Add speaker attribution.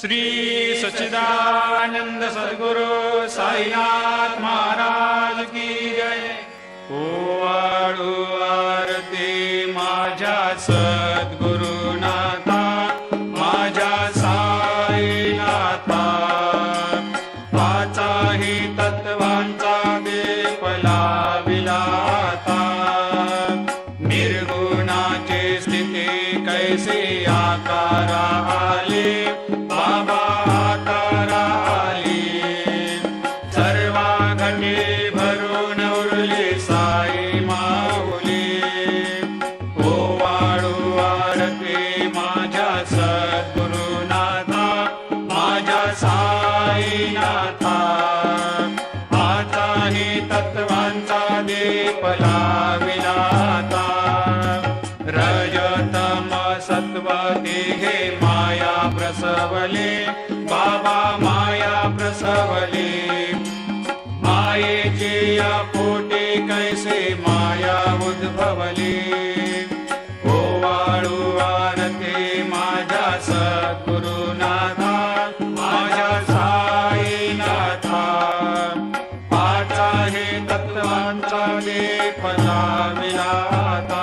Speaker 1: श्री सच्चिदानंद सद्गुरु साईनाथ महाराज की जय। ओवाळू आरती माझ्या सद्गुरुनाथा, माझ्या साईनाथा, पाचाही तत्वांचा दीप लाविला आता। निर्गुणाची स्थिती कैसे आकारा आले, बाबा आकारा आली। सर्वा घटे भरून उरली साई माऊली। ओवाळू आरती माझ्या सद्गुरुनाथा, माझ्या साईनाथा, आताही तत्वांचा दीप लाविला आता। रजतम सत्व तिघे माया प्रसवले, बाबा माया प्रसवले। मायेची या पोटी कैसे माया उद्भवली। ओवाळू आरती माझ्या सद्गुरुनाथा, माझ्या साईनाथा, पाचाही तत्वांचा दीप लाविला आता।